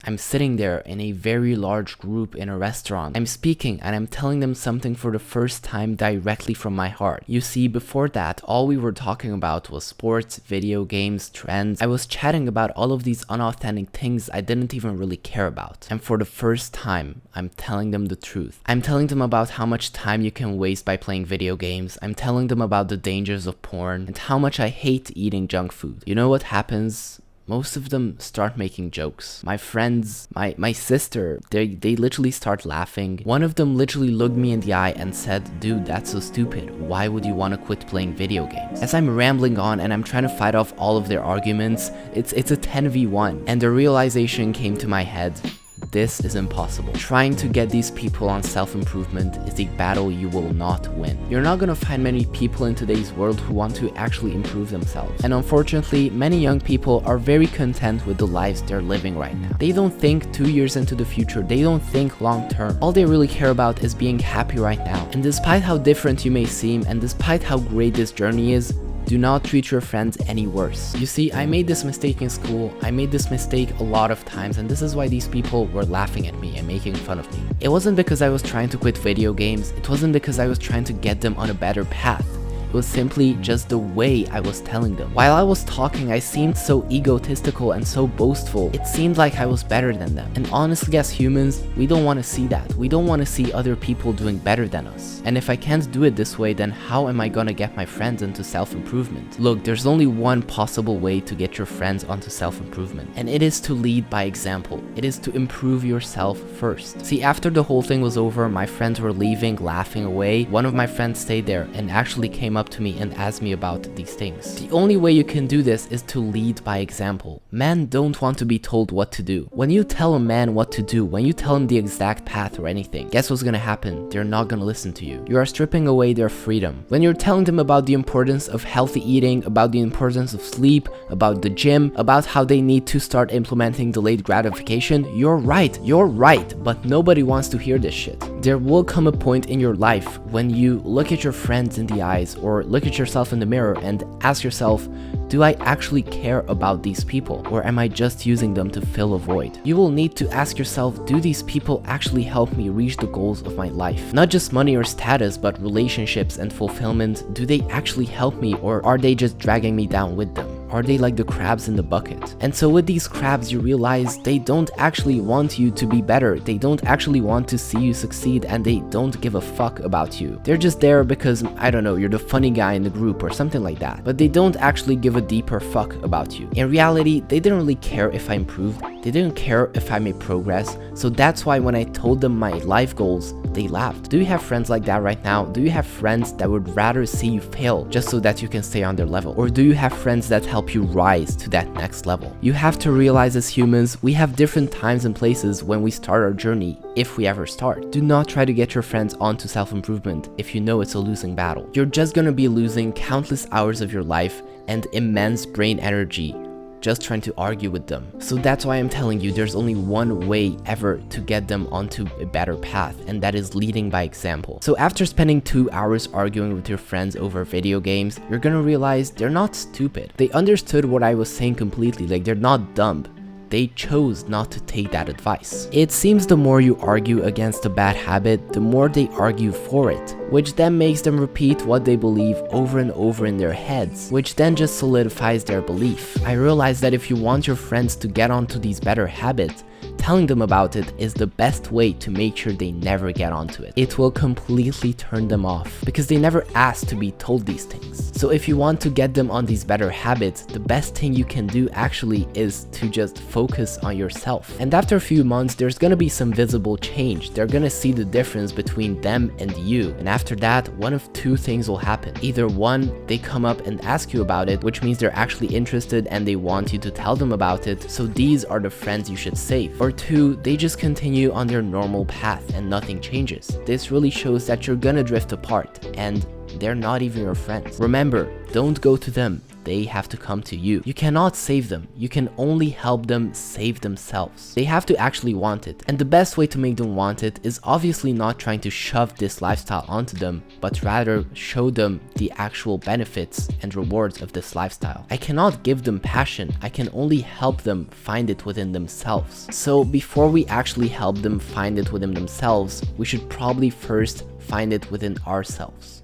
I'm sitting there in a very large group in a restaurant. I'm speaking and I'm telling them something for the first time directly from my heart. You see, before that, all we were talking about was sports, video games, trends. I was chatting about all of these unauthentic things I didn't even really care about. And for the first time, I'm telling them the truth. I'm telling them about how much time you can waste by playing video games. I'm telling them about the dangers of porn and how much I hate eating junk food. You know what happens? Most of them start making jokes. My friends, my sister, they literally start laughing. One of them literally looked me in the eye and said, "Dude, that's so stupid. Why would you want to quit playing video games?" As I'm rambling on and I'm trying to fight off all of their arguments, it's a 10v1. And the realization came to my head. This is impossible. Trying to get these people on self-improvement is a battle you will not win. You're not gonna find many people in today's world who want to actually improve themselves. And unfortunately, many young people are very content with the lives they're living right now. They don't think 2 years into the future. They don't think long term. All they really care about is being happy right now. And despite how different you may seem, and despite how great this journey is, do not treat your friends any worse. You see, I made this mistake in school. I made this mistake a lot of times, and this is why these people were laughing at me and making fun of me. It wasn't because I was trying to quit video games. It wasn't because I was trying to get them on a better path. It was simply just the way I was telling them. While I was talking, I seemed so egotistical and so boastful. It seemed like I was better than them. And honestly, as humans, we don't want to see that. We don't want to see other people doing better than us. And if I can't do it this way, then how am I gonna get my friends into self-improvement? Look, there's only one possible way to get your friends onto self-improvement, and it is to lead by example. It is to improve yourself first. See, after the whole thing was over, my friends were leaving, laughing away. One of my friends stayed there and actually came up to me and asked me about these things. The only way you can do this is to lead by example. Men don't want to be told what to do. When you tell a man what to do, when you tell him the exact path or anything, guess what's gonna happen? They're not gonna listen to you. You are stripping away their freedom. When you're telling them about the importance of healthy eating, about the importance of sleep, about the gym, about how they need to start implementing delayed gratification, you're right, but nobody wants to hear this shit. There will come a point in your life when you look at your friends in the eyes or look at yourself in the mirror and ask yourself, do I actually care about these people, or am I just using them to fill a void? You will need to ask yourself, do these people actually help me reach the goals of my life? Not just money or status, but relationships and fulfillment. Do they actually help me, or are they just dragging me down with them? Are they like the crabs in the bucket? And so with these crabs, you realize they don't actually want you to be better. They don't actually want to see you succeed, and they don't give a fuck about you. They're just there because, I don't know, you're the funny guy in the group or something like that. But they don't actually give a deeper fuck about you. In reality, they didn't really care if I improved. They didn't care if I made progress. So that's why when I told them my life goals, they laughed. Do you have friends like that right now? Do you have friends that would rather see you fail just so that you can stay on their level? Or do you have friends that help you rise to that next level? You have to realize, as humans, we have different times and places when we start our journey, if we ever start. Do not try to get your friends onto self-improvement if you know it's a losing battle. You're just gonna be losing countless hours of your life and immense brain energy just trying to argue with them. So that's why I'm telling you, there's only one way ever to get them onto a better path, and that is leading by example. So after spending 2 hours arguing with your friends over video games, you're gonna realize they're not stupid. They understood what I was saying completely. Like, they're not dumb. They chose not to take that advice. It seems the more you argue against a bad habit, the more they argue for it, which then makes them repeat what they believe over and over in their heads, which then just solidifies their belief. I realized that if you want your friends to get onto these better habits, telling them about it is the best way to make sure they never get onto it. It will completely turn them off because they never asked to be told these things. So if you want to get them on these better habits, the best thing you can do actually is to just focus on yourself. And after a few months, there's gonna be some visible change. They're gonna see the difference between them and you. And after that, one of two things will happen. Either one, they come up and ask you about it, which means they're actually interested and they want you to tell them about it. So these are the friends you should save. Or two, they just continue on their normal path and nothing changes. This really shows that you're gonna drift apart and they're not even your friends. Remember, don't go to them, they have to come to you. You cannot save them. You can only help them save themselves. They have to actually want it. And the best way to make them want it is obviously not trying to shove this lifestyle onto them, but rather show them the actual benefits and rewards of this lifestyle. I cannot give them passion. I can only help them find it within themselves. So before we actually help them find it within themselves, we should probably first find it within ourselves.